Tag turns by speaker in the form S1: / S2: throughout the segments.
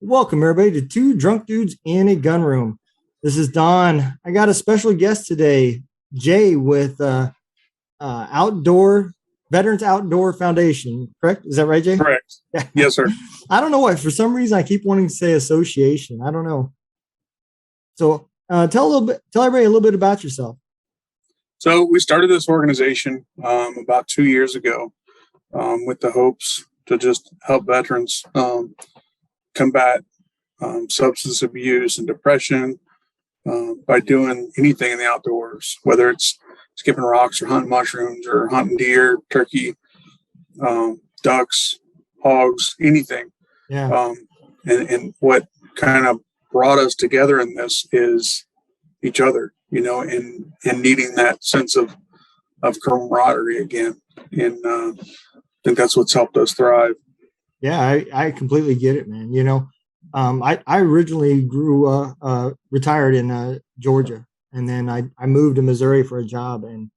S1: Welcome everybody to Two Drunk Dudes in a Gun Room. This is Don. I got a special guest today, Jay with Outdoor Veterans Outdoor Foundation. Correct? Is that right, Jay?
S2: Correct.
S1: Yeah.
S2: Yes, sir.
S1: I don't know why. For some reason, I keep wanting to say association. I don't know. So tell everybody a little bit about yourself.
S2: So we started this organization about 2 years ago with the hopes to just help veterans combat substance abuse and depression by doing anything in the outdoors, whether it's skipping rocks or hunting mushrooms or hunting deer, turkey, ducks, hogs, anything.
S1: Yeah.
S2: And what kind of brought us together in this is each other, and needing that sense of camaraderie again. And I think that's what's helped us thrive.
S1: Yeah, I completely get it, man. I originally retired in Georgia, and then I moved to Missouri for a job, and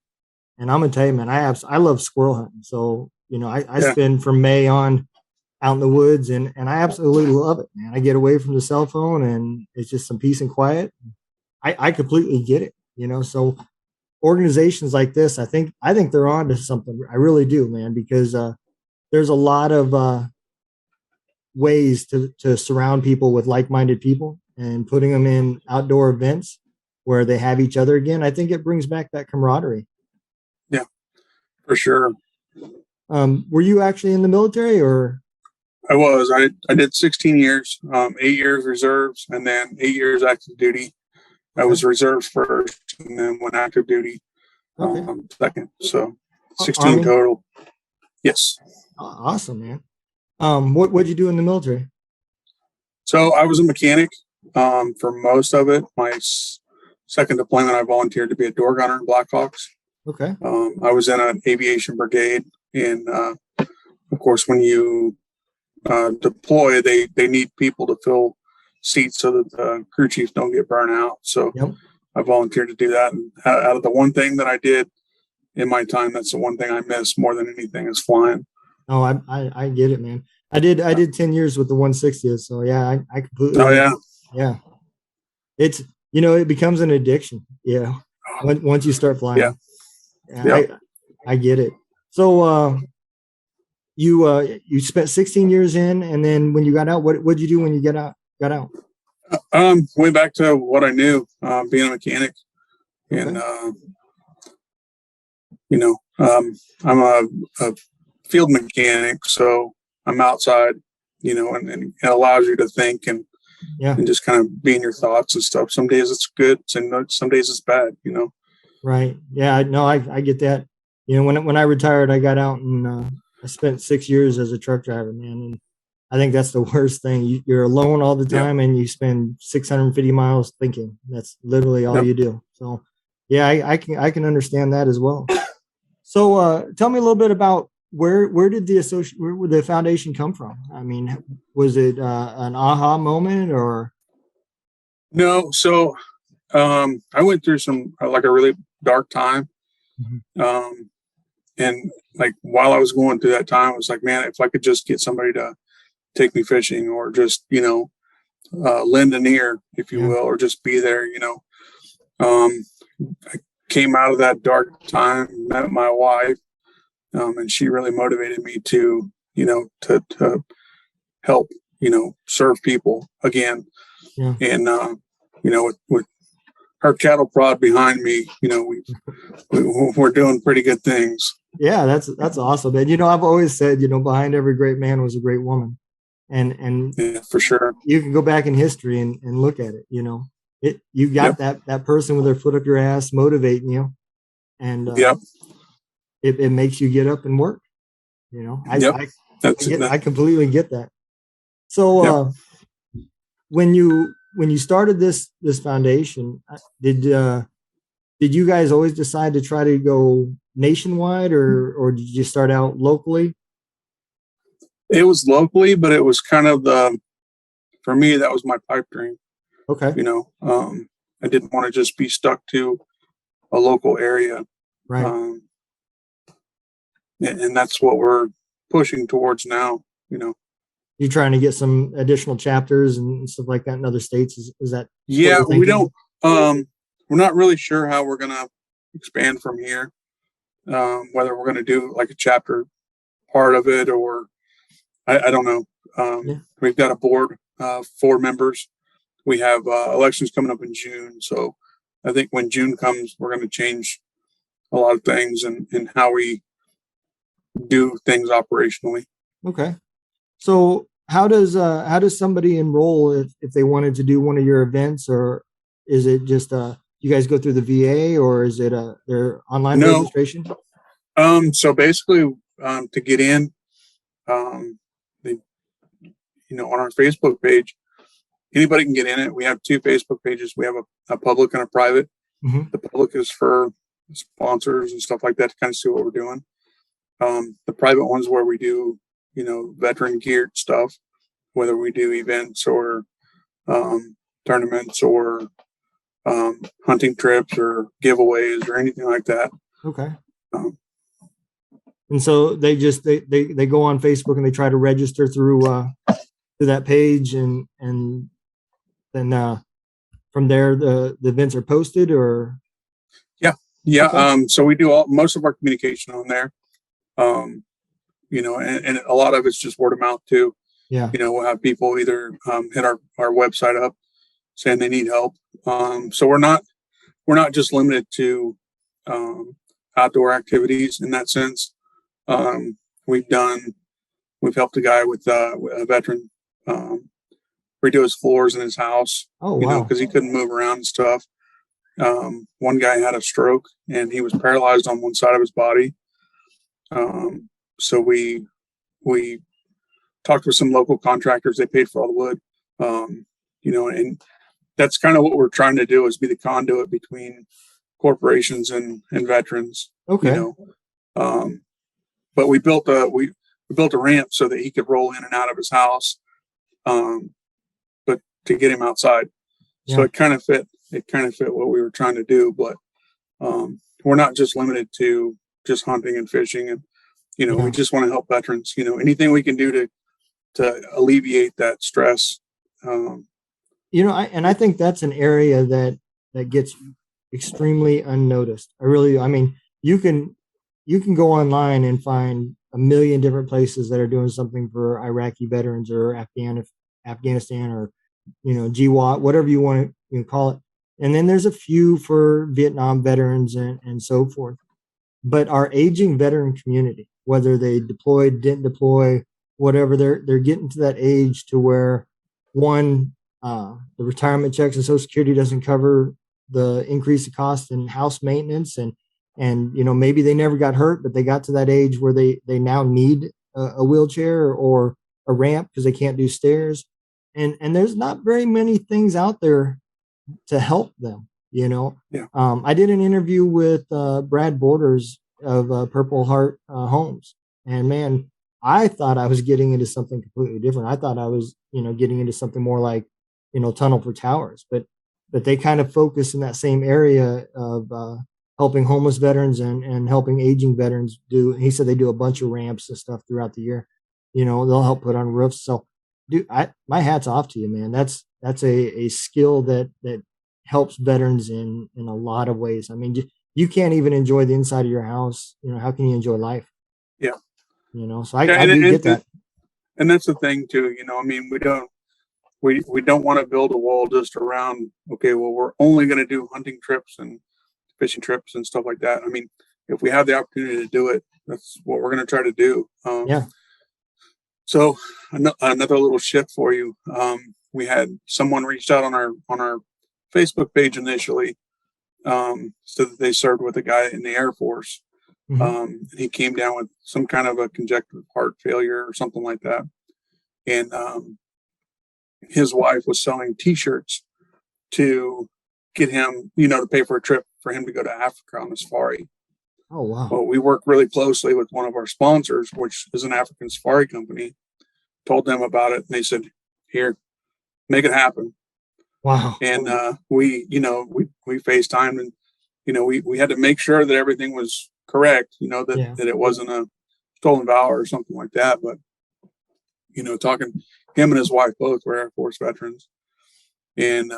S1: I'm gonna tell you, man, I love squirrel hunting. So I spend from May on out in the woods, and I absolutely love it, man. I get away from the cell phone, and it's just some peace and quiet. I completely get it, So organizations like this, I think they're on to something. I really do, man, because there's a lot of ways to surround people with like-minded people and putting them in outdoor events where they have each other again. I think it brings back that camaraderie.
S2: Yeah, for sure.
S1: Were you actually in the military, or?
S2: I was. I did 16 years, 8 years reserves, and then 8 years active duty. I was reserves first, and then went active duty second. So 16 Army? Total. Yes.
S1: Awesome, man. What'd you do in the military?
S2: So I was a mechanic for most of it. My second deployment, I volunteered to be a door gunner in Blackhawks.
S1: Okay.
S2: I was in an aviation brigade, and of course, when you deploy, they need people to fill seats so that the crew chiefs don't get burnt out. So I volunteered to do that. And out of the one thing that I did in my time, that's the one thing I miss more than anything is flying.
S1: Oh, I get it, man. I did 10 years with the 160th. So yeah, I completely.
S2: Oh yeah.
S1: Yeah. It's, it becomes an addiction. Yeah. Once you start flying.
S2: Yeah.
S1: I get it. So, you spent 16 years in, and then when you got out, what'd you do when you got out?
S2: Went back to what I knew, being a mechanic, and I'm a field mechanic, so I'm outside, and it allows you to think and just kind of be in your thoughts and stuff. Some days it's good, and some days it's bad,
S1: Right. Yeah. No, I get that. When I retired, I got out and I spent 6 years as a truck driver, man. And I think that's the worst thing. You're alone all the time, and you spend 650 miles thinking. That's literally all you do. So, yeah, I can understand that as well. So, tell me a little bit about where did the foundation come from? I mean, was it an aha moment or?
S2: No. So, I went through some like a really dark time. Mm-hmm. And like while I was going through that time, I was like, man, if I could just get somebody to take me fishing, or just, lend an ear, if you will, or just be there, I came out of that dark time, met my wife, and she really motivated me to help, serve people again. Yeah. And, with her cattle prod behind me, we're doing pretty good things.
S1: Yeah, that's awesome. And I've always said, behind every great man was a great woman. And
S2: yeah, for sure.
S1: You can go back in history and look at it, you got that person with their foot up your ass motivating you. And it makes you get up and work. I completely get that. So when you started this foundation, did you guys always decide to try to go nationwide, or did you start out locally?
S2: It was locally, but it was kind of for me, that was my pipe dream.
S1: Okay.
S2: I didn't want to just be stuck to a local area.
S1: Right.
S2: And that's what we're pushing towards now,
S1: you're trying to get some additional chapters and stuff like that in other states. Is that what
S2: Yeah,
S1: you're
S2: we
S1: thinking?
S2: don't. We're not really sure how we're gonna expand from here. Whether we're gonna do like a chapter part of it, or I don't know.
S1: Yeah.
S2: We've got a board, 4 members. We have elections coming up in June, so I think when June comes, we're going to change a lot of things and how we do things operationally.
S1: Okay. So how does somebody enroll if they wanted to do one of your events, or is it just you guys go through the VA, or is it their online
S2: No,
S1: registration?
S2: so basically, to get in, they, on our Facebook page, anybody can get in it. We have 2 Facebook pages. We have a public and a private.
S1: Mm-hmm.
S2: The public is for sponsors and stuff like that to kind of see what we're doing. The private ones where we do, veteran geared stuff, whether we do events or tournaments or hunting trips or giveaways or anything like that.
S1: Okay.
S2: Um,
S1: And so they go on Facebook and they try to register through that page, and then from there the events are posted, or
S2: yeah.
S1: okay.
S2: So we do most of our communication on there. And a lot of it's just word of mouth too.
S1: Yeah.
S2: We'll have people either hit our website up saying they need help. So we're not just limited to outdoor activities in that sense. Um, we've helped a guy with a veteran redo his floors in his house,
S1: Oh wow.
S2: because he couldn't move around and stuff. One guy had a stroke and he was paralyzed on one side of his body. So we talked with some local contractors. They paid for all the wood, and that's kind of what we're trying to do, is be the conduit between corporations and veterans.
S1: Okay.
S2: Um, but we built a ramp so that he could roll in and out of his house, but to get him outside. So
S1: Yeah.
S2: it kind of fit. It kind of fit what we were trying to do, but we're not just limited to just hunting and fishing, and we
S1: Yeah.
S2: just want to help veterans. Anything we can do to alleviate that stress. Um,
S1: I think that's an area that gets extremely unnoticed. I mean, you can go online and find a million different places that are doing something for Iraqi veterans or Afghanistan, or GWAT, whatever you want to call it. And then there's a few for Vietnam veterans and so forth. But our aging veteran community, whether they deployed, didn't deploy, whatever, they're getting to that age to where, one, the retirement checks and Social Security doesn't cover the increase of cost in house maintenance, and maybe they never got hurt, but they got to that age where they now need a wheelchair or a ramp because they can't do stairs, and there's not very many things out there to help them.
S2: yeah,
S1: I did an interview with Brad Borders of Purple Heart Homes, and man, I thought I was getting into something completely different. I thought I was, getting into something more like, Tunnel for Towers, but they kind of focus in that same area of helping homeless veterans and helping aging veterans do. He said they do a bunch of ramps and stuff throughout the year. They'll help put on roofs. So, dude, my hat's off to you, man. That's a skill that helps veterans in a lot of ways. I mean, you can't even enjoy the inside of your house. How can you enjoy life?
S2: yeah,
S1: So
S2: yeah,
S1: I do get that.
S2: and that's the thing too. I mean, we don't want to build a wall just around. Okay, well, we're only going to do hunting trips and fishing trips and stuff like that. I mean, if we have the opportunity to do it, that's what we're going to try to do.
S1: Yeah.
S2: So another little shift for you. We had someone reached out on our Facebook page initially, so that they served with a guy in the Air Force.
S1: Hmm.
S2: He came down with some kind of a congestive heart failure or something like that, and his wife was selling T-shirts to get him, to pay for a trip for him to go to Africa on a safari.
S1: Oh wow.
S2: Well, we worked really closely with one of our sponsors, which is an African safari company. Told them about it, and they said, "Here, make it happen."
S1: Wow.
S2: And we FaceTimed, and we had to make sure that everything was correct. That
S1: Yeah.
S2: it wasn't a stolen valor or something like that. But talking, him and his wife both were Air Force veterans. And,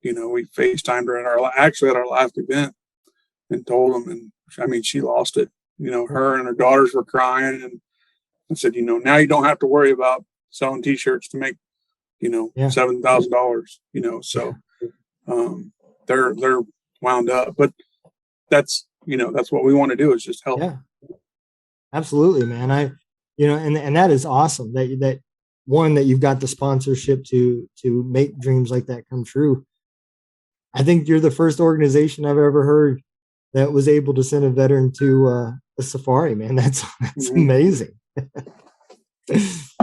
S2: we FaceTimed her at our last event and told them, and I mean, she lost it. Her and her daughters were crying, and I said, now you don't have to worry about selling T-shirts to make,
S1: Yeah.
S2: $7,000. So they're wound up, but that's what we want to do is just help.
S1: Yeah, absolutely, man. And that is awesome that one, that you've got the sponsorship to make dreams like that come true. I think you're the first organization I've ever heard that was able to send a veteran to a safari, man. That's amazing.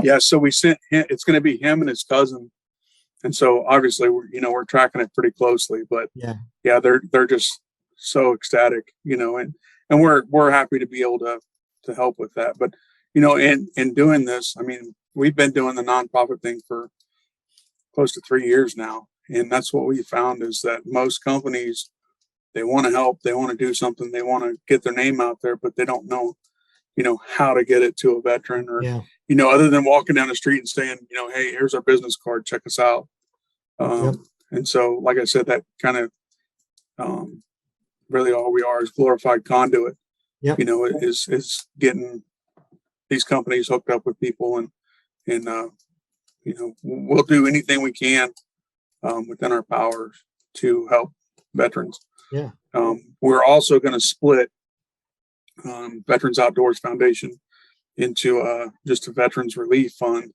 S2: Yeah. So we sent him, it's going to be him and his cousin. And so obviously we're tracking it pretty closely, but yeah, they're just so ecstatic, and we're happy to be able to help with that. But, in doing this, I mean, we've been doing the nonprofit thing for close to 3 years now. And that's what we found is that most companies, they want to help, they want to do something, they want to get their name out there, but they don't know, how to get it to a veteran or, other than walking down the street and saying, hey, here's our business card, check us out. And so, like I said, that kind of really all we are is glorified conduit, is getting these companies hooked up with people and we'll do anything we can within our powers to help veterans.
S1: Yeah.
S2: We're also going to split Veterans Outdoors Foundation into just a veterans relief fund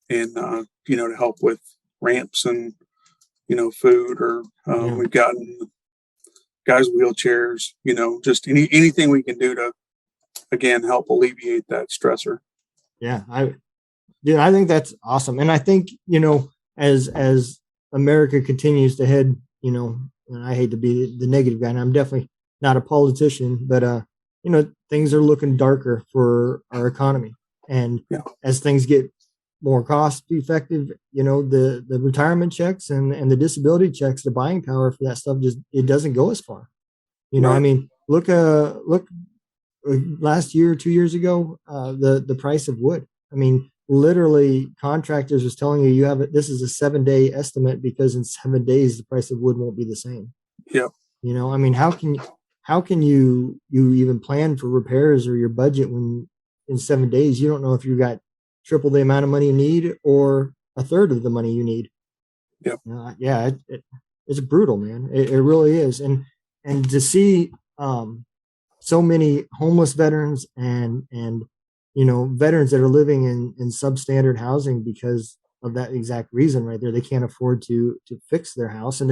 S2: and, to help with ramps and, food or we've gotten guys wheelchairs, just anything we can do to, again, help alleviate that stressor.
S1: Yeah. I think that's awesome. And I think, as America continues to head, and I hate to be the negative guy, and I'm definitely not a politician, but, things are looking darker for our economy. And as things get more cost effective, the retirement checks and the disability checks, the buying power for that stuff it doesn't go as far. I mean, look last year, 2 years ago, the price of wood. I mean, literally contractors was telling you this is a 7-day estimate because in 7 days the price of wood won't be the same.
S2: Yeah.
S1: I mean, how can you even plan for repairs or your budget when in 7 days you don't know if you got triple the amount of money you need or a third of the money you need?
S2: Yeah.
S1: It's brutal, man. It really is. And to see so many homeless veterans and veterans that are living in substandard housing because of that exact reason right there. They can't afford to fix their house, and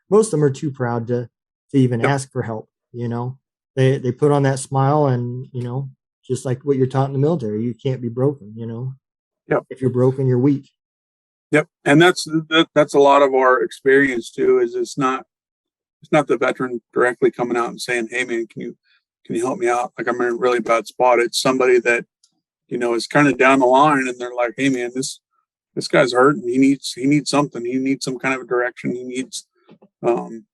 S1: most of them are too proud to even ask for help. They put on that smile, and just like what you're taught in the military, you can't be broken. If you're broken, you're weak.
S2: Yep. And that's a lot of our experience too, is it's not the veteran directly coming out and saying, hey man, can you help me out? Like, I'm in a really bad spot. It's somebody that, is kind of down the line and they're like, hey man, this guy's hurting. He needs something. He needs some kind of a direction. He needs, can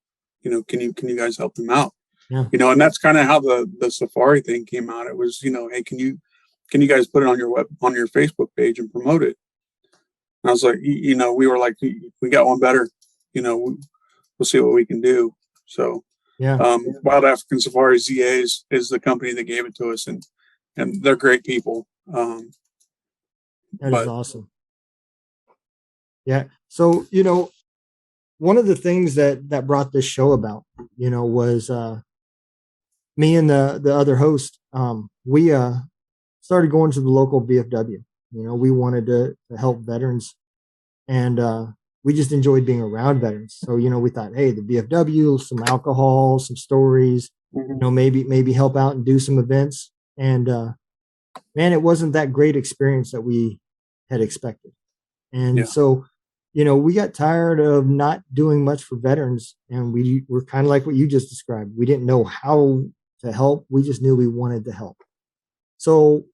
S2: you guys help him out?
S1: Yeah.
S2: And that's kind of how the safari thing came out. It was, hey, can you guys put it on your Facebook page and promote it? And I was like, we were like, we got one better, we'll see what we can do. So, Wild African Safari ZAs is the company that gave it to us, and they're great people.
S1: That is awesome. Yeah. So, one of the things that brought this show about, was me and the other host. We started going to the local VFW. We wanted to help veterans, and we just enjoyed being around veterans. So, we thought, hey, the VFW, some alcohol, some stories, maybe help out and do some events. And man, it wasn't that great experience that we had expected. And so, we got tired of not doing much for veterans, and we were kind of like what you just described. We didn't know how to help. We just knew we wanted to help. So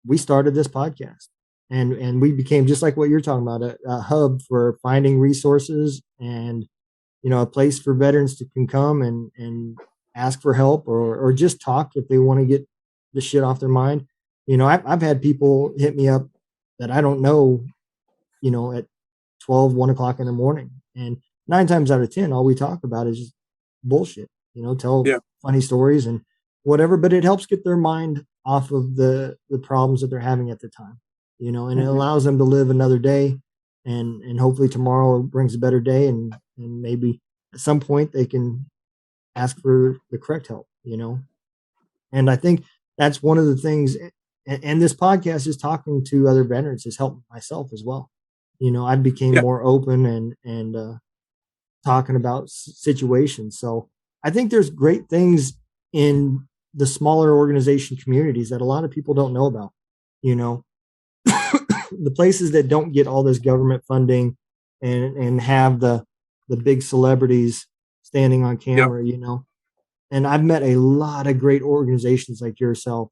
S1: we started this podcast, and we became, just like what you're talking about, a hub for finding resources and, a place for veterans to can come and ask for help or just talk if they want to get the shit off their mind. I've had people hit me up that I don't know, at 12, 1 o'clock in the morning. And 9 times out of 10, all we talk about is just bullshit, tell
S2: Yeah.
S1: funny stories and whatever, but it helps get their mind off of the problems that they're having at the time, and it allows them to live another day, and hopefully tomorrow brings a better day, and maybe at some point they can ask for the correct help, and I think that's one of the things, and this podcast is talking to other veterans has helped myself as well. I became
S2: Yeah.
S1: more open and talking about situations. So I think there's great things in the smaller organization communities that a lot of people don't know about. The places that don't get all this government funding and have the big celebrities standing on
S2: Yeah.
S1: camera, and I've met a lot of great organizations like yourself.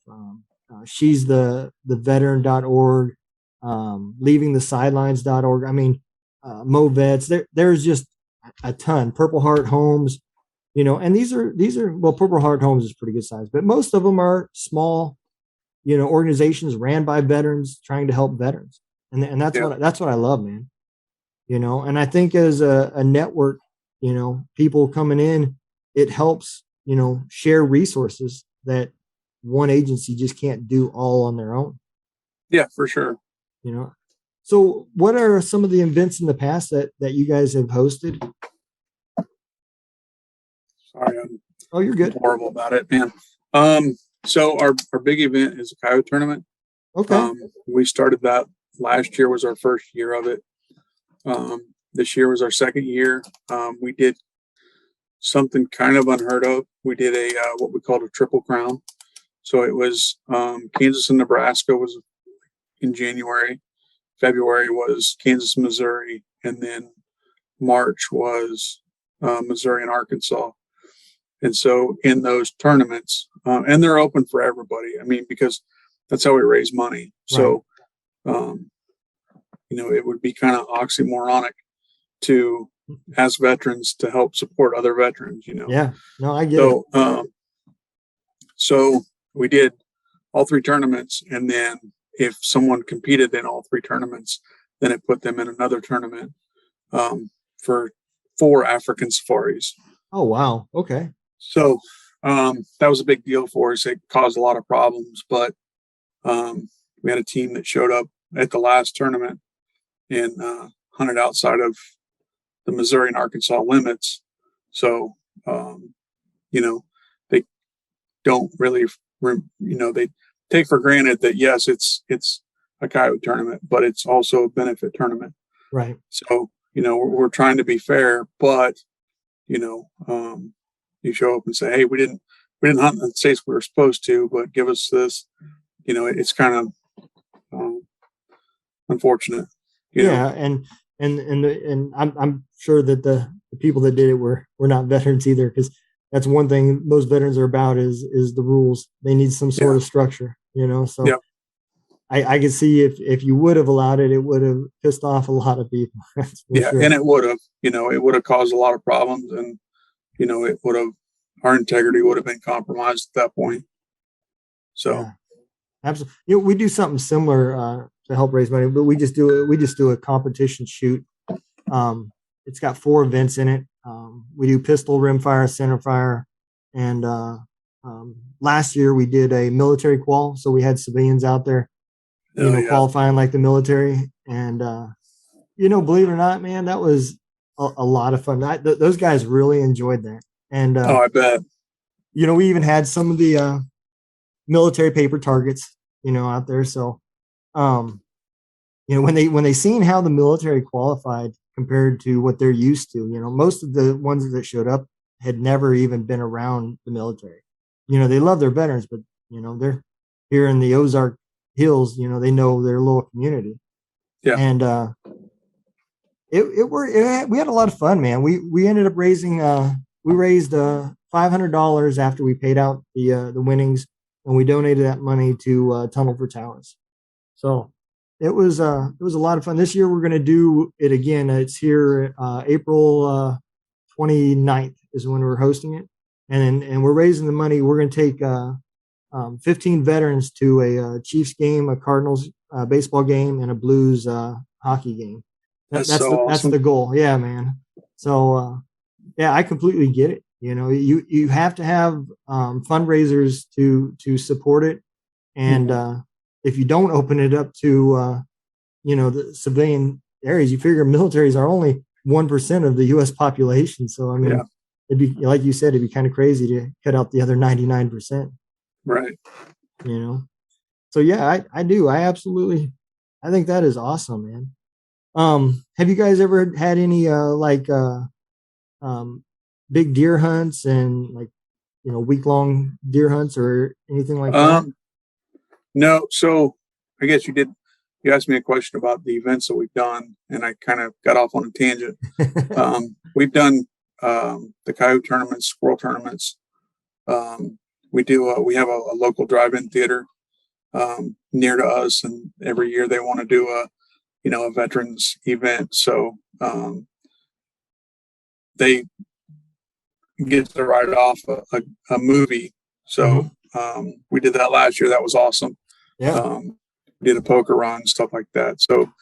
S1: She's the veteran.org, leavingthesidelines.org. I mean, MoVets, there's just a ton. Purple Heart Homes, and these are well, Purple Heart Homes is pretty good size, but most of them are small, organizations ran by veterans trying to help veterans. And that's what I love, man. And I think as a network, people coming in, it helps, share resources that one agency just can't do all on their own.
S2: Yeah, for sure.
S1: So what are some of the events in the past that you guys have hosted?
S2: Sorry,
S1: you're good.
S2: Horrible about it, man. So our big event is a coyote tournament.
S1: Okay.
S2: We started that last year, was our first year of it. This year was our second year. We did something kind of unheard of. We did a what we called a triple crown. So it was Kansas and Nebraska was in January. February was Kansas and Missouri, and then March was Missouri and Arkansas. And so in those tournaments, and they're open for everybody. I mean, because that's how we raise money. So, it would be kind of oxymoronic to ask veterans to help support other veterans,
S1: Yeah, no, I get it.
S2: So we did all three tournaments. And then if someone competed in all three tournaments, then it put them in another tournament for 4 African safaris.
S1: Oh, wow. Okay.
S2: So that was a big deal for us. It caused a lot of problems, but we had a team that showed up at the last tournament and hunted outside of the Missouri and Arkansas limits. So, they don't really, they take for granted that, yes, it's a coyote tournament, but it's also a benefit tournament.
S1: Right.
S2: So, we're trying to be fair, but, you show up and say, hey, we didn't hunt in the states we were supposed to, but give us this, it's kind of unfortunate.
S1: And I'm sure that the people that did it were not veterans either, because that's one thing most veterans are about is the rules. They need some sort of structure, so I could see if you would have allowed it, it would have pissed off a lot of people.
S2: Sure. And it would have, it would have caused a lot of problems, and it would have, our integrity would have been compromised at that point. So
S1: absolutely. We do something similar to help raise money, but we just do a competition shoot. It's got 4 events in it. We do pistol, rimfire, centerfire, and last year we did a military qual, so we had civilians out there, qualifying like the military, and believe it or not, man, that was a lot of fun. Those guys really enjoyed that, and
S2: I bet.
S1: We even had some of the military paper targets, out there. So, when they seen how the military qualified compared to what they're used to, most of the ones that showed up had never even been around the military. They love their veterans, but they're here in the Ozark Hills. They know their little community.
S2: Yeah.
S1: And we had a lot of fun, man. We ended up raising we raised $500 after we paid out the winnings, and we donated that money to Tunnel for Towers. So it was a lot of fun. This year we're going to do it again. It's here April 29th is when we're hosting it, and we're raising the money. We're going to take 15 veterans to a Chiefs game, a Cardinals baseball game and a Blues hockey game.
S2: That's so
S1: That's
S2: awesome.
S1: the goal. Yeah, man. So yeah, I completely get it. You have to have fundraisers to support it, and if you don't open it up to the civilian areas, you figure militaries are only 1% of the U.S. population. So I
S2: Yeah.
S1: mean, it'd be like you said, it'd be kind of crazy to cut out the other 99%.
S2: Right.
S1: So yeah, I do. I think that is awesome, man. Have you guys ever had any um big deer hunts and like week long deer hunts or anything like that?
S2: Um, no. So I guess you asked me a question about the events that we've done, and I kind of got off on a tangent. We've done the coyote tournaments, squirrel tournaments. Um, we have a local drive-in theater near to us, and every year they want to do a veterans event. So they get to write off a movie.
S1: Hmm.
S2: So we did that last year. That was awesome.
S1: Yeah.
S2: We did a poker run, stuff like that. So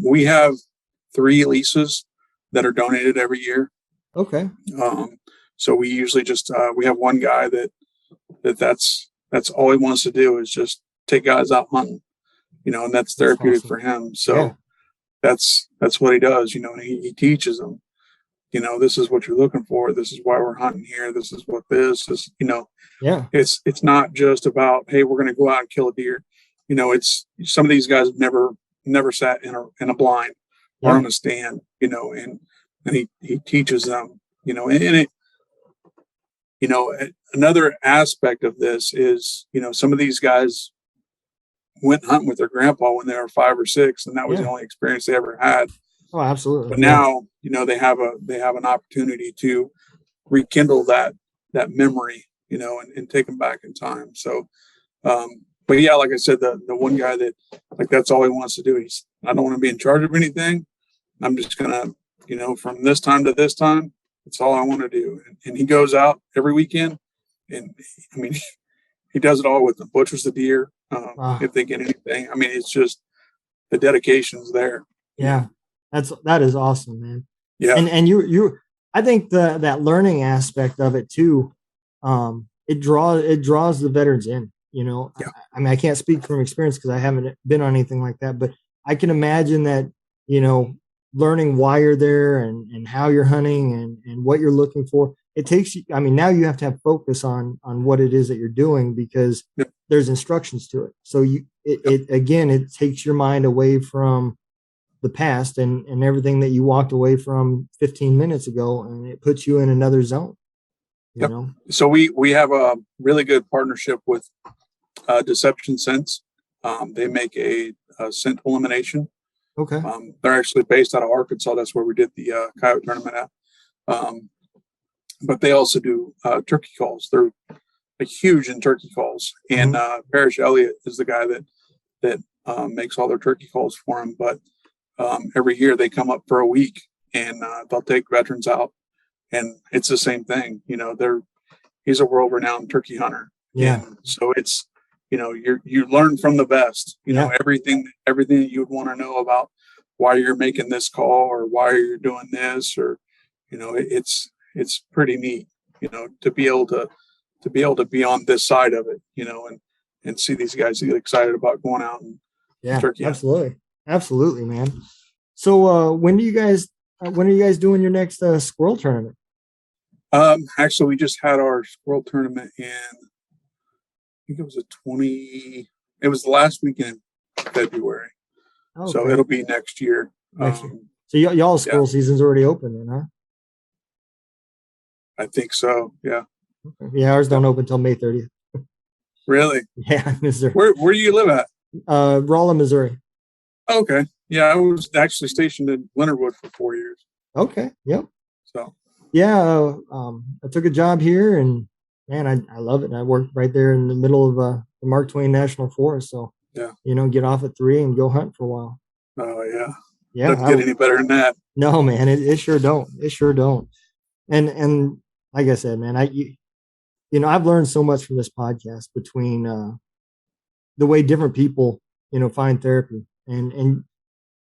S2: we have 3 leases that are donated every year.
S1: Okay.
S2: Um, so we usually just we have one guy that's all he wants to do is just take guys out hunting, and that's
S1: That's
S2: therapeutic
S1: awesome.
S2: for him.
S1: Yeah.
S2: So that's what he does, and he teaches them, this is what you're looking for. This is why we're hunting here. This is what this is,
S1: Yeah.
S2: it's not just about, hey, we're going to go out and kill a deer. It's some of these guys have never sat in a blind or
S1: Yeah.
S2: on a stand, and he teaches them, and it, another aspect of this is, some of these guys went hunting with their grandpa when they were 5 or 6, and that was the
S1: Yeah.
S2: only experience they ever had.
S1: Oh, absolutely.
S2: But
S1: Yeah.
S2: now, they have an opportunity to rekindle that memory, and take them back in time. So, but yeah, like I said, the one guy that like that's all he wants to do. I don't want to be in charge of anything. I'm just gonna, from this time to this time, that's all I want to do. And he goes out every weekend, and I mean, he does it all with them. Butchers the deer
S1: Uh,
S2: if they get anything. I mean, it's just the dedication's there.
S1: yeah. That is awesome, man.
S2: Yeah,
S1: And I think that learning aspect of it too, it draws the veterans in.
S2: yeah,
S1: I mean, I can't speak from experience because I haven't been on anything like that, but I can imagine that, you know, learning why you're there and how you're hunting and what you're looking for. It takes you, I mean, now you have to have focus on what it is that you're doing because
S2: yeah,
S1: there's instructions to it. So
S2: yeah,
S1: it again, it takes your mind away from the past and everything that you walked away from 15 minutes ago, and it puts you in another zone, you
S2: yeah.
S1: know?
S2: So we have a really good partnership with Deception Sense. They make a scent elimination.
S1: Okay.
S2: They're actually based out of Arkansas. That's where we did the coyote tournament at. Um, but they also do turkey calls. They're huge in turkey calls. And
S1: Mm-hmm.
S2: Parrish Elliott is the guy that makes all their turkey calls for him. But every year they come up for a week and they'll take veterans out, and it's the same thing. He's a world renowned turkey hunter,
S1: Yeah.
S2: and so it's you learn from the best.
S1: Yeah.
S2: Everything that you would want to know about why you're making this call or why you're doing this, or it's pretty neat, to be on this side of it, and see these guys get excited about going out and
S1: Yeah.
S2: turkey hunting.
S1: Absolutely. Absolutely, man. So, when are you guys doing your next squirrel tournament?
S2: Actually, we just had our squirrel tournament in, I think it was it was the last weekend in February. So
S1: Okay.
S2: it'll be next year.
S1: Next year. So y'all's
S2: Yeah,
S1: squirrel season's already open then, huh?
S2: I think so. Yeah.
S1: Okay. Yeah, ours
S2: Yeah.
S1: don't open until May 30th.
S2: Really?
S1: Yeah, Missouri.
S2: Where do you live at?
S1: Rolla, Missouri.
S2: Okay. Yeah, I was actually stationed in Leonardwood for 4 years.
S1: Okay. Yep.
S2: So
S1: Yeah, I took a job here, and man, I love it. I work right there in the middle of the Mark Twain National Forest, so
S2: yeah.
S1: get off at 3 and go hunt for a while.
S2: Oh yeah.
S1: Yeah,
S2: Doesn't get any better than that.
S1: no, man, it sure don't. It sure don't. And like I said, man, I've learned so much from this podcast between the way different people find therapy. And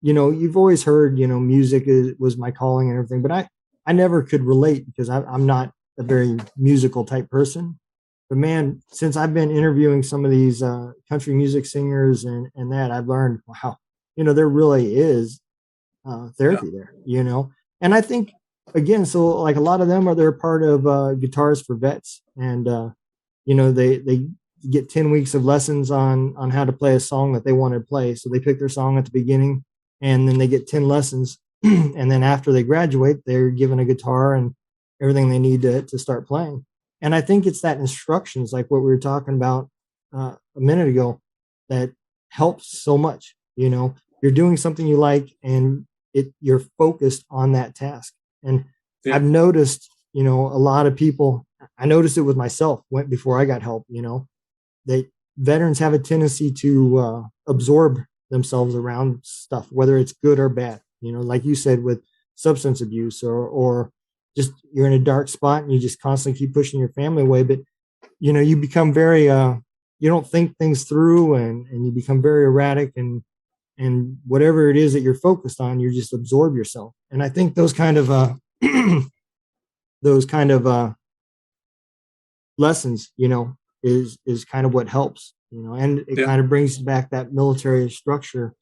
S1: you've always heard, music was my calling and everything, but I never could relate because I'm not a very musical type person. But man, since I've been interviewing some of these country music singers and that, I've learned, wow, there really is
S2: Yeah.
S1: therapy there, and I think, again, so like a lot of them they're part of Guitars for Vets, and they get 10 weeks of lessons on how to play a song that they want to play. So they pick their song at the beginning, and then they get 10 lessons. And then after they graduate, they're given a guitar and everything they need to start playing. And I think it's that instructions, like what we were talking about a minute ago, that helps so much. You're doing something you like, and you're focused on that task. And
S2: Yeah.
S1: I've noticed, a lot of people, I noticed it with myself before I got help, that veterans have a tendency to absorb themselves around stuff, whether it's good or bad, like you said, with substance abuse, or just you're in a dark spot and you just constantly keep pushing your family away. But, you become very, you don't think things through, and you become very erratic, and whatever it is that you're focused on, you just absorb yourself. And I think those kind of, those kind of, lessons, is kind of what helps, and it
S2: Yeah.
S1: kind of brings back that military structure,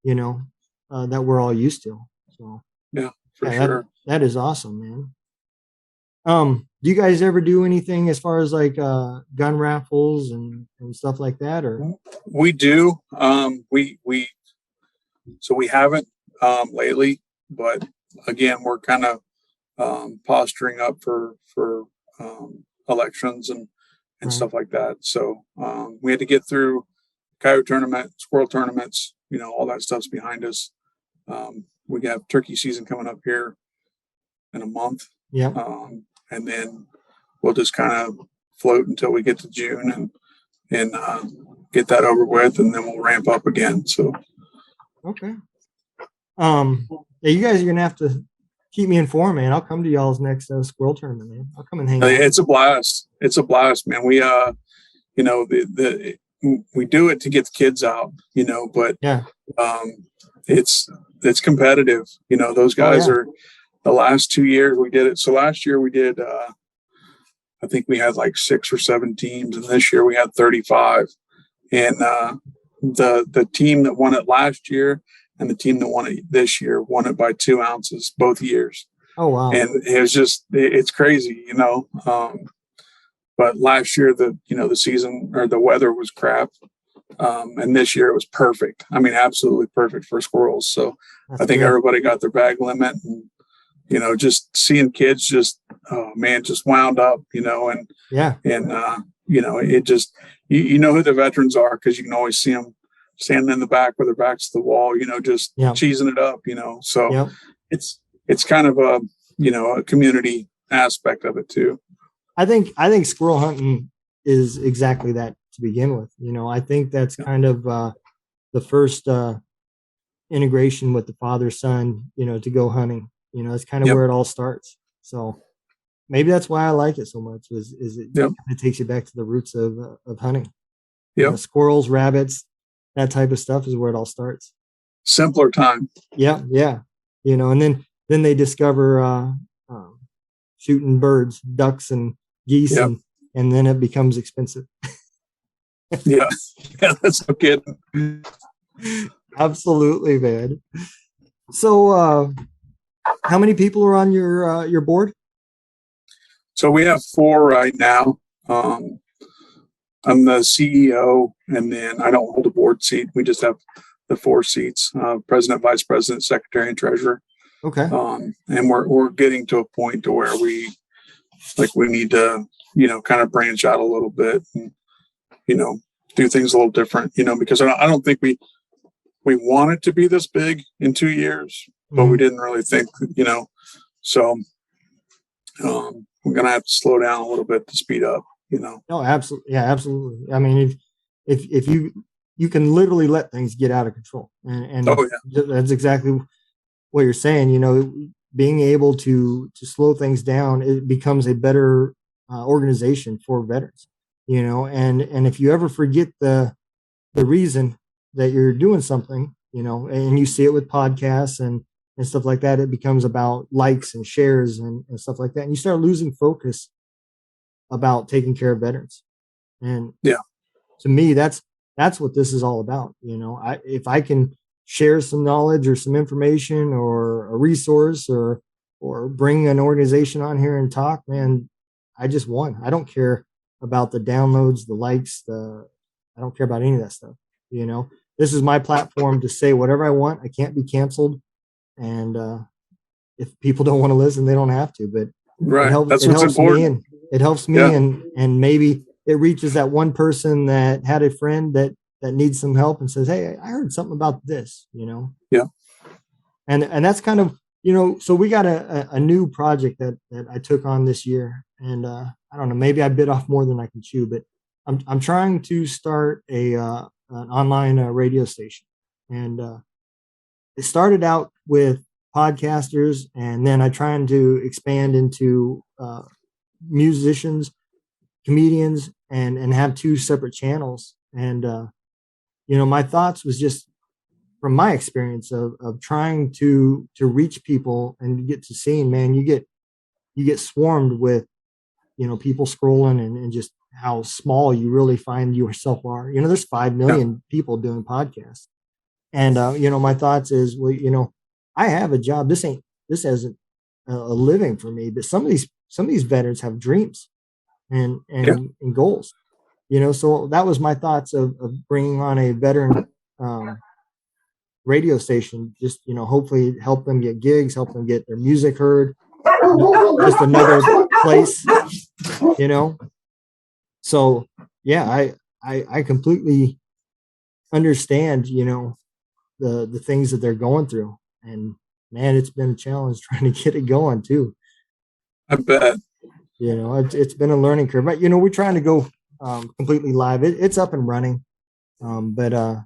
S1: that we're all used to. So
S2: Yeah, for
S1: yeah,
S2: sure.
S1: that is awesome, man. Do you guys ever do anything as far as like gun raffles and stuff like that, or?
S2: We do. So we haven't lately, but again, we're kind of posturing up for elections and
S1: Right.
S2: stuff like that. So we had to get through coyote tournament, squirrel tournaments, all that stuff's behind us. We got turkey season coming up here in a month,
S1: Yeah.
S2: and then we'll just kind of float until we get to June and get that over with, and then we'll ramp up again. So
S1: Okay. Yeah, you guys are gonna have to keep me informed, man. I'll come to y'all's next squirrel tournament, man. I'll come and hang out.
S2: it's a blast. It's a blast, man. We the we do it to get the kids out, but
S1: Yeah.
S2: um, it's competitive. Those
S1: Oh
S2: guys
S1: yeah.
S2: are the last 2 years we did it. So last year we did I think we had like 6 or 7 teams, and this year we had 35. And the team that won it last year and the team that won it this year won it by 2 ounces both years.
S1: Oh wow.
S2: And it was just it's crazy, but last year the season or the weather was crap, and this year it was perfect. I mean, absolutely perfect for squirrels. So
S1: That's
S2: I think
S1: good.
S2: everybody got their bag limit, and just seeing kids just, oh man, just wound up, and
S1: Yeah.
S2: it just, you know who the veterans are because you can always see them standing in the back with their backs to the wall, just
S1: Yeah.
S2: cheesing it up, so
S1: Yeah.
S2: it's kind of a community aspect of it too.
S1: I think squirrel hunting is exactly that to begin with. I think that's
S2: Yeah.
S1: kind of the first integration with the father son. To go hunting. It's kind of
S2: Yep.
S1: where it all starts. So maybe that's why I like it so much. Is it
S2: Yep.
S1: kind of takes you back to the roots of hunting.
S2: Yep.
S1: Squirrels, rabbits, that type of stuff is where it all starts.
S2: Simpler time.
S1: Yeah, yeah. And then they discover um, shooting birds, ducks, and geese,
S2: Yep.
S1: and then it becomes expensive.
S2: Yeah. Yeah. That's no kidding.
S1: Absolutely, man. So, how many people are on your board?
S2: So we have 4 right now. I'm the CEO, and then I don't hold a board seat. We just have the 4 seats: president, vice president, secretary, and treasurer.
S1: Okay.
S2: And we're getting to a point to where we need to, kind of branch out a little bit and, do things a little different, because I don't think we want it to be this big in 2 years, but we didn't really think, so we're going to have to slow down a little bit to speed up,
S1: No, absolutely. Yeah, absolutely. I mean, if you can literally let things get out of control, and
S2: Oh yeah.
S1: that's exactly what you're saying. Being able to slow things down, it becomes a better organization for veterans. And if you ever forget the reason, that you're doing something, and you see it with podcasts and stuff like that, it becomes about likes and shares and stuff like that. And you start losing focus about taking care of veterans. And
S2: Yeah.
S1: to me, that's what this is all about. If I can share some knowledge or some information or a resource or bring an organization on here and talk, man, I just won. I don't care about the downloads, the likes, I don't care about any of that stuff. This is my platform to say whatever I want. I can't be canceled. And if people don't want to listen, they don't have to, but
S2: right. That's
S1: it
S2: what's
S1: helps
S2: important.
S1: me, and it helps me. And maybe it reaches that one person that had a friend that needs some help and says, hey, I heard something about this,
S2: Yeah.
S1: And that's kind of, so we got a new project that I took on this year, and I don't know, maybe I bit off more than I can chew, but I'm trying to start an online radio station. And it started out with podcasters, and then I trying to expand into musicians, comedians, and have two separate channels. And my thoughts was just from my experience of trying to reach people and get to seeing, man, you get swarmed with people scrolling and just how small you really find yourself are. There's 5 million people doing podcasts. And my thoughts is, well, I have a job. This isn't a living for me, but some of these veterans have dreams and goals. So that was my thoughts of bringing on a veteran radio station, just hopefully help them get gigs, help them get their music heard, just another place. So yeah, I completely understand the things that they're going through, and man, it's been a challenge trying to get it going too.
S2: I bet.
S1: It's been a learning curve, but we're trying to go completely live. It's up and running, but man,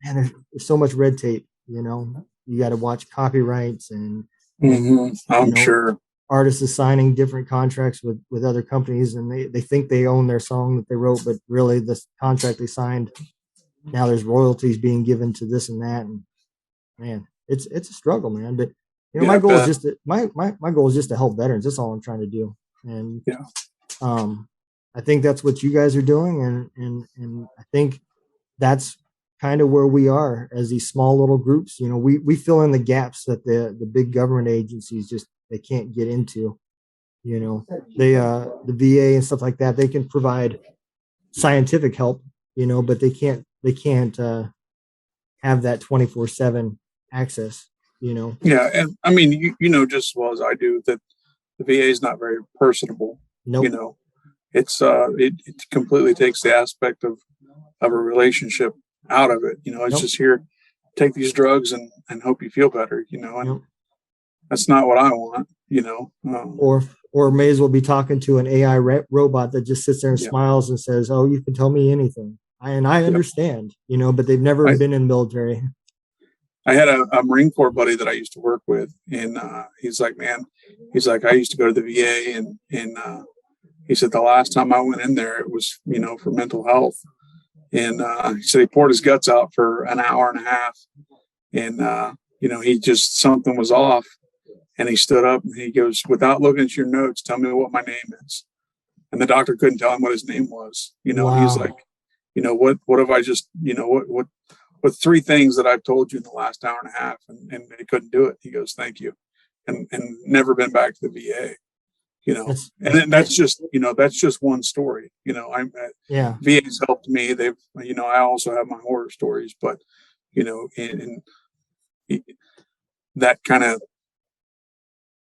S1: there's so much red tape. You got to watch copyrights and
S2: I'm sure
S1: artists are signing different contracts with other companies, and they think they own their song that they wrote, but really the contract they signed, now there's royalties being given to this and that. And man, it's a struggle, man. But my goal is just to, my goal is just to help veterans. That's all I'm trying to do. And I think that's what you guys are doing, and I think that's kind of where we are as these small little groups. We fill in the gaps that the big government agencies just they can't get into. They the VA and stuff like that, they can provide scientific help, but they can't have that 24/7 access.
S2: Yeah, and I mean, you know just as well as I do that the VA is not very personable.
S1: Nope.
S2: It's it completely takes the aspect of a relationship out of it. It's just here, take these drugs and hope you feel better. And that's not what I want.
S1: Or may as well be talking to an AI robot that just sits there and smiles and says, "Oh, you can tell me anything." I understand, but they've never been in the military.
S2: I had a Marine Corps buddy that I used to work with, and he's like, man, I used to go to the VA, and he said the last time I went in there, it was for mental health, and he said he poured his guts out for an hour and a half, and he just something was off, and he stood up and he goes, without looking at your notes, tell me what my name is, and the doctor couldn't tell him what his name was.
S1: Wow.
S2: He's like, what have I just, what three things that I've told you in the last hour and a half, and he couldn't do it. He goes, thank you. And never been back to the VA, and that's just one story. VA's helped me. They've, I also have my horror stories, but, and that kind of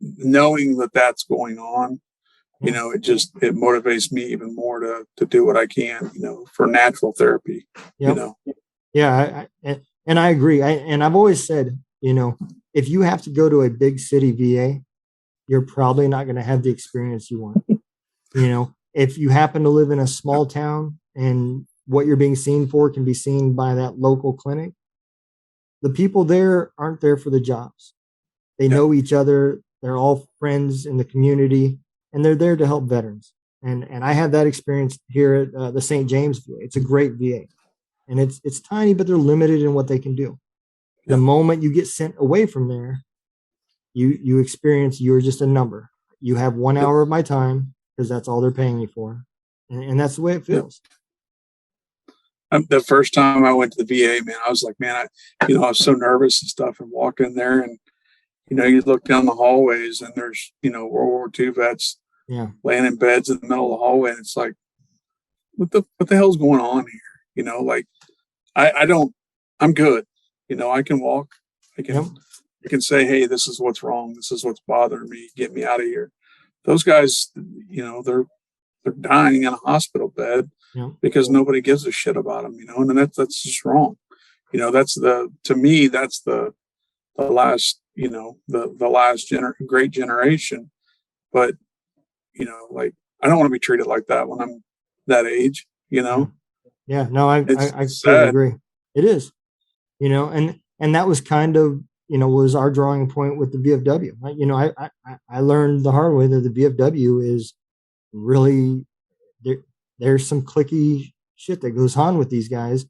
S2: knowing that that's going on, it motivates me even more to do what I can, for natural therapy,
S1: Yeah, and I agree. I've always said, if you have to go to a big city VA, you're probably not going to have the experience you want. If you happen to live in a small town and what you're being seen for can be seen by that local clinic, the people there aren't there for the jobs. They know each other. They're all friends in the community, and they're there to help veterans. And I had that experience here at the St. James VA. It's a great VA. and it's tiny, but they're limited in what they can do. The moment you get sent away from there, you experience you're just a number. You have 1 hour of my time because that's all they're paying you for, and that's the way it feels.
S2: The first time I went to the VA, man, I was like, man, I was so nervous and stuff, and walk in there, and you look down the hallways, and there's World War II vets laying in beds in the middle of the hallway, and it's like, what the hell's going on here? Like I don't, I'm good. I can walk. I can say, hey, this is what's wrong. This is what's bothering me. Get me out of here. Those guys, they're dying in a hospital bed because nobody gives a shit about them, and that's just wrong. To me, that's the last, the last great generation. But, like, I don't want to be treated like that when I'm that age,
S1: Yeah, no, I
S2: sad.
S1: agree. It is, and that was kind of, was our drawing point with the VFW. I learned the hard way that the VFW is really, there's some clicky shit that goes on with these guys.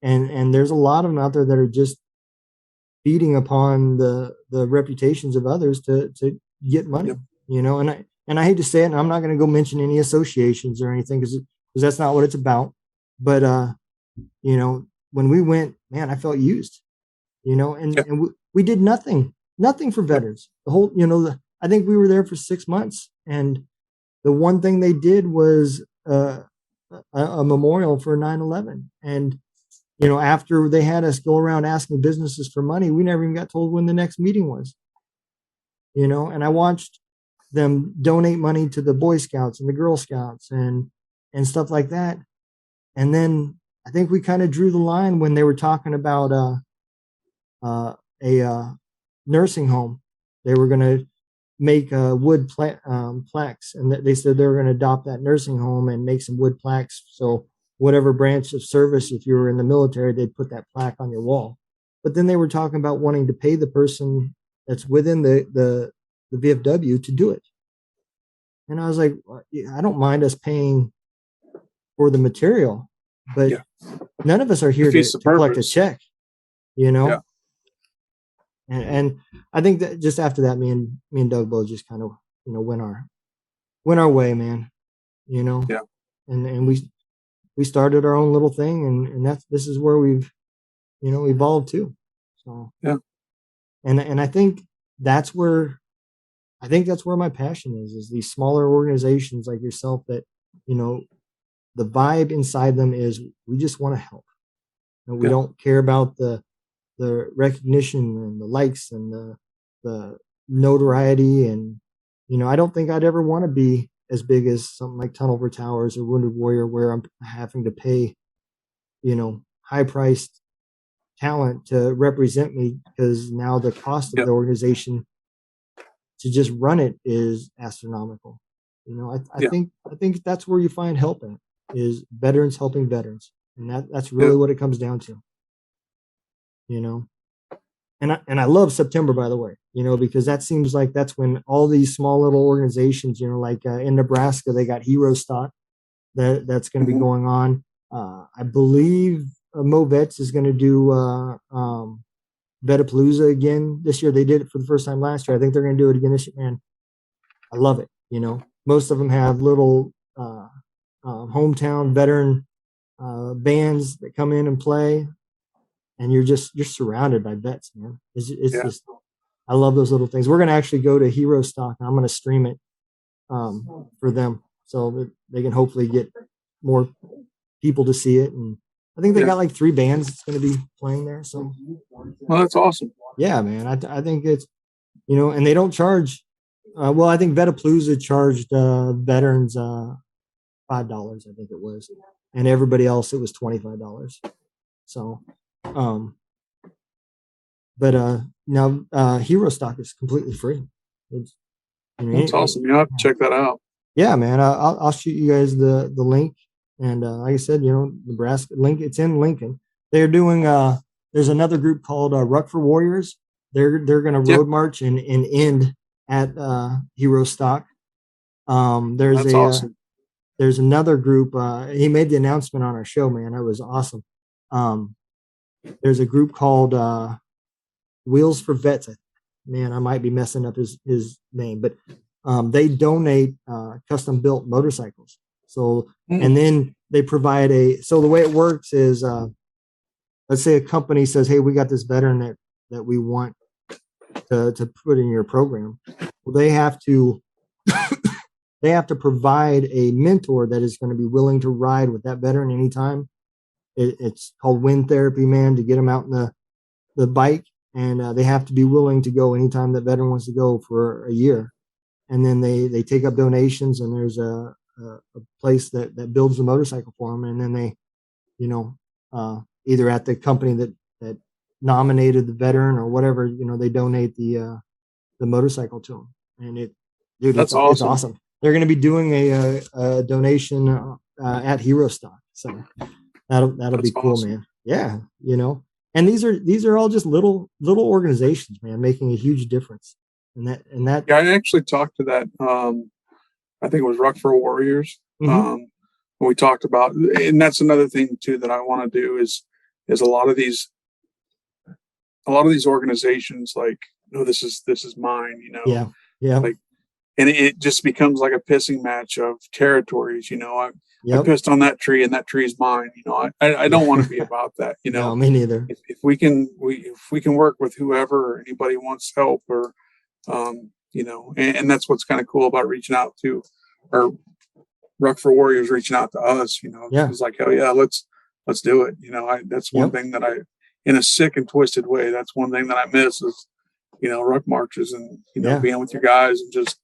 S1: And there's a lot of them out there that are just feeding upon the reputations of others to get money, and I hate to say it, and I'm not going to go mention any associations or anything because that's not what it's about. But, when we went, man, I felt used, and we did nothing for veterans. The whole, I think we were there for 6 months, and the one thing they did was a memorial for 9/11. And, after they had us go around asking businesses for money, we never even got told when the next meeting was, and I watched them donate money to the Boy Scouts and the Girl Scouts and stuff like that. And then I think we kind of drew the line when they were talking about a nursing home. They were going to make wood plaques, and they said they were going to adopt that nursing home and make some wood plaques. So whatever branch of service, if you were in the military, they'd put that plaque on your wall. But then they were talking about wanting to pay the person that's within the VFW to do it. And I was like, I don't mind us paying for the material, but none of us are here to collect a check, And I think that just after that, me and Doug both just kind of, went our way, man, and we started our own little thing, and this is where we've, evolved to. So, and I think that's where my passion is these smaller organizations like yourself that, the vibe inside them is we just want to help. We don't care about the recognition and the likes and the notoriety. And, I don't think I'd ever want to be as big as something like Tunnel Over Towers or Wounded Warrior, where I'm having to pay, high priced talent to represent me, because now the cost of the organization to just run it is astronomical. I think that's where you find help in, is veterans helping veterans. And that's really what it comes down to, and I love September, by the way, because that seems like that's when all these small little organizations, like in Nebraska, they got Hero Stock that's going to be going on. I believe Mo Vets is going to do Vetapalooza again this year. They did it for the first time last year. I think they're going to do it again this year. Man, I love it. Most of them have little hometown veteran bands that come in and play, and you're surrounded by vets, man. It's just, I love those little things. We're going to actually go to Hero Stock, and I'm going to stream it for them so that they can hopefully get more people to see it. And I think they got like 3 bands that's going to be playing there. So,
S2: well, that's awesome.
S1: Yeah, man. I think it's, and they don't charge. Well, I think Vetapalooza charged veterans $5, I think it was, and everybody else it was $25. So, but now Hero Stock is completely free.
S2: That's awesome. You have to check that out.
S1: Yeah, man. I'll shoot you guys the link. And like I said, Nebraska link. It's in Lincoln. They're doing. There's another group called Ruck for Warriors. They're going to road march and end at Hero Stock. That's awesome. There's another group. He made the announcement on our show, man. That was awesome. Um, there's a group called Wheels for Vets. Man, I might be messing up his name, but they donate custom built motorcycles. So, and then they provide so the way it works is, let's say a company says, hey, we got this veteran that we want to put in your program. Well, they have to provide a mentor that is going to be willing to ride with that veteran anytime. It's called wind therapy, man, to get them out in the bike, and they have to be willing to go anytime that veteran wants to go for a year. And then they take up donations, and there's a place that builds the motorcycle for them, and then they, either at the company that nominated the veteran or whatever, they donate the motorcycle to them, and dude,
S2: That's
S1: it's
S2: awesome.
S1: awesome. They're going to be doing a donation at Hero Stock, so that'll be cool, awesome, man. Yeah, and these are all just little organizations, man, making a huge difference. And that
S2: yeah, I actually talked to that. I think it was Ruck for Warriors. When we talked about, and that's another thing too that I want to do is a lot of these organizations, like, no, this is mine,
S1: yeah,
S2: like, and it just becomes like a pissing match of territories. I pissed on that tree, and that tree's mine. I don't want to be about that.
S1: No, me neither.
S2: If we can work with whoever, anybody wants help, or and that's what's kind of cool about reaching out to, or Ruck for Warriors reaching out to us. It's like, hell yeah, let's do it. That's one thing that I, in a sick and twisted way, that's one thing that I miss is, ruck marches and being with your guys and just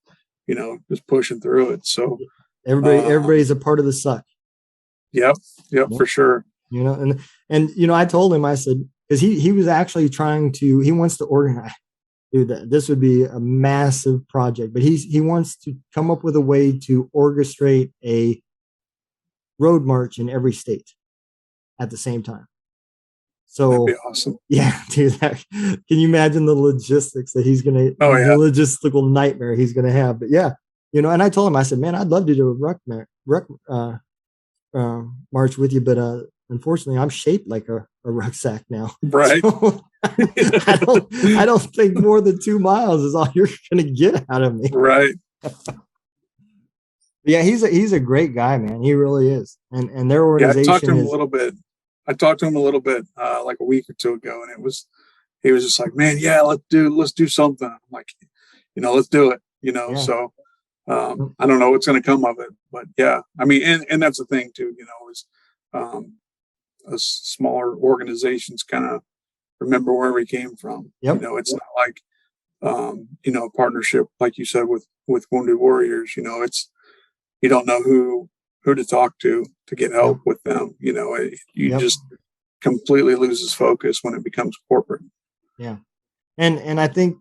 S2: pushing through it. So
S1: everybody's a part of the suck.
S2: Yep, for sure.
S1: And I told him, I said, because he was actually he wants to organize. Dude, this would be a massive project, but he wants to come up with a way to orchestrate a road march in every state at the same time. So
S2: that'd be awesome.
S1: Yeah, dude. Can you imagine the logistics that he's gonna?
S2: Oh yeah,
S1: the logistical nightmare he's gonna have. But yeah, and I told him, I said, man, I'd love to do a ruck march with you, but unfortunately, I'm shaped like a rucksack now.
S2: Right.
S1: So, I don't think more than 2 miles is all you're gonna get out of me.
S2: Right.
S1: Yeah, he's a great guy, man. He really is. And their organization.
S2: Yeah, I talked to him a little bit. Like a week or two ago, and he was just like, man, yeah, let's do something. I'm like, let's do it. Yeah. So I don't know what's going to come of it, but yeah, I mean, and that's the thing too, is smaller organizations kind of remember where we came from.
S1: Yep.
S2: It's not like a partnership like you said with Wounded Warriors. It's, you don't know who to talk to get help with them. You just completely loses focus when it becomes corporate.
S1: Yeah. And I think,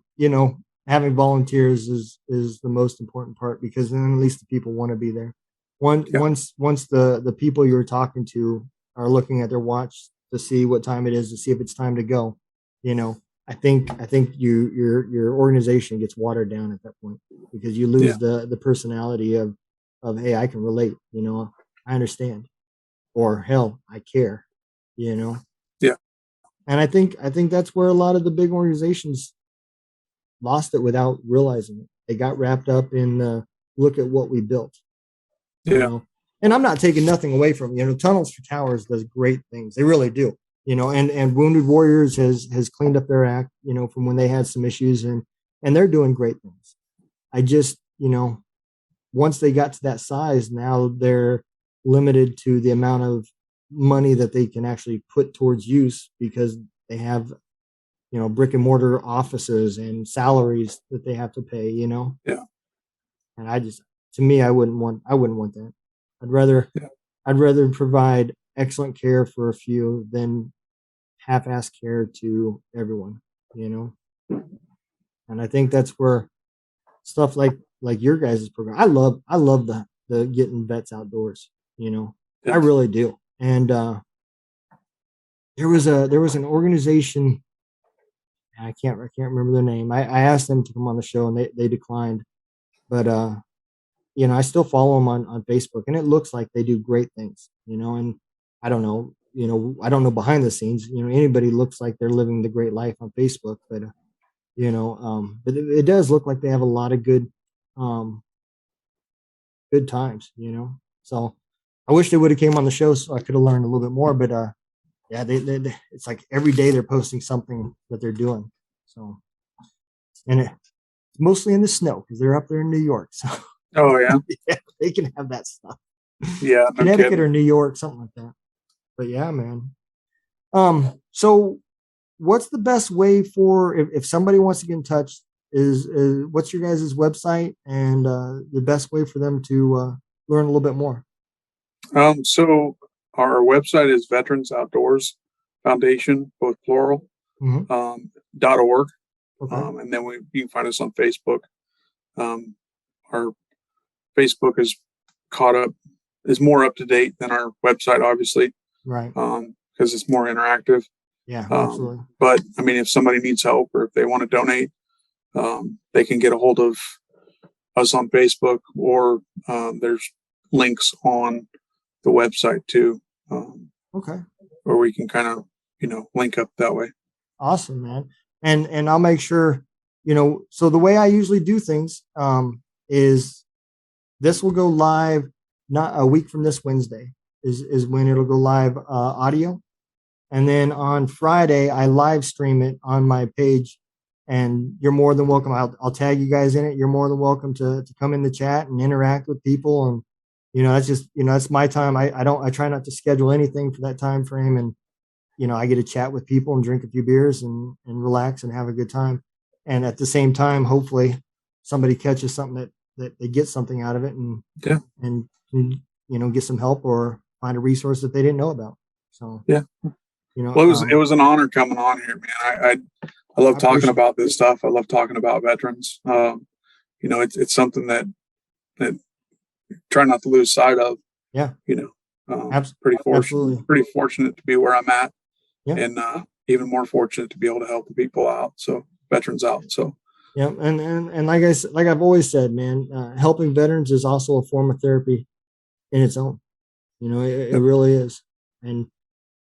S1: having volunteers is the most important part, because then at least the people want to be there. Once the people you're talking to are looking at their watch to see what time it is, to see if it's time to go, I think your organization gets watered down at that point, because you lose the personality of, hey, I can relate, I understand, or hell, I care,
S2: Yeah.
S1: And I think that's where a lot of the big organizations lost it without realizing it. They got wrapped up in look at what we built.
S2: Yeah.
S1: And I'm not taking nothing away from Tunnels for Towers does great things. They really do. And Wounded Warriors has cleaned up their act, from when they had some issues, and they're doing great things. I just, once they got to that size, now they're limited to the amount of money that they can actually put towards use, because they have, brick and mortar offices and salaries that they have to pay,
S2: Yeah.
S1: And to me, I wouldn't want that. I'd rather provide excellent care for a few than half-ass care to everyone, And I think that's where stuff like your guys' program, I love the getting vets outdoors, I really do. And there was an organization, I can't remember their name. I asked them to come on the show, and they declined, but I still follow them on Facebook, and it looks like they do great things, and I don't know, I don't know behind the scenes. Anybody looks like they're living the great life on Facebook, but but it does look like they have a lot of um, good times. So I wish they would have came on the show so I could have learned a little bit more. But yeah, it's like every day they're posting something that they're doing. So, and it's mostly in the snow because they're up there in New York. So
S2: Oh yeah.
S1: yeah, they can have that stuff.
S2: Yeah. No
S1: Connecticut
S2: kidding.
S1: or New York, something like that. But yeah, man. So what's the best way for if somebody wants to get in touch? Is what's your guys' website and the best way for them to learn a little bit more?
S2: So our website is Veterans Outdoors Foundation, both plural,
S1: Mm-hmm.
S2: .org.
S1: Okay.
S2: And then you can find us on Facebook. Um, our Facebook is more up to date than our website, obviously,
S1: Right.
S2: because it's more interactive.
S1: Yeah, absolutely.
S2: But I mean, if somebody needs help or if they want to donate, they can get a hold of us on Facebook, or there's links on the website too,
S1: Okay.
S2: where we can kind of link up that way.
S1: Awesome, man. And I'll make sure, so the way I usually do things is this will go live not a week from this Wednesday is when it'll go live audio. And then on Friday, I live stream it on my page. And you're more than welcome. I'll tag you guys in it. You're more than welcome to come in the chat and interact with people. And, that's just, that's my time. I try not to schedule anything for that time frame. And, I get to chat with people and drink a few beers and relax and have a good time. And at the same time, hopefully somebody catches something that they get something out of it and,
S2: Yeah.
S1: and, get some help or find a resource that they didn't know about. So,
S2: yeah. Well, it was an honor coming on here, man. I love talking about this stuff. I love talking about veterans. It's something that try not to lose sight of.
S1: Yeah.
S2: Pretty
S1: Absolutely.
S2: fortunate to be where I'm at.
S1: Yeah.
S2: And even more fortunate to be able to help the people out. So veterans out. So
S1: yeah. And like I've always said, man, helping veterans is also a form of therapy in its own. It really is. And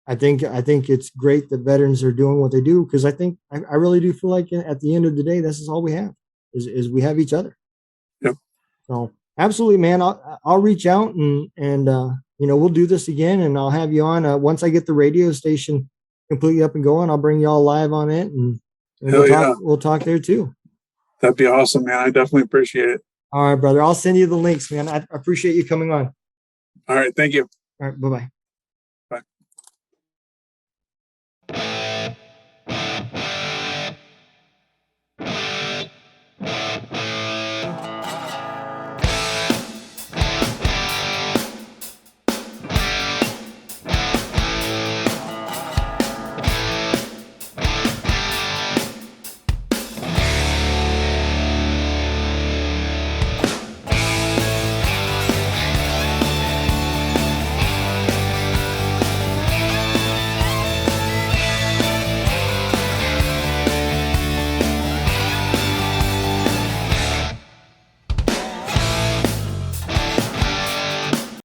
S1: I think it's great that veterans are doing what they do, because I think I really do feel like at the end of the day, this is all we have is we have each other.
S2: Yep.
S1: So absolutely, man. I'll reach out and we'll do this again, and I'll have you on once I get the radio station completely up and going. I'll bring y'all live on it, and we'll talk there too.
S2: That'd be awesome, man. I definitely appreciate it.
S1: All right, brother. I'll send you the links, man. I appreciate you coming on.
S2: All right. Thank you.
S1: All right. Bye-bye.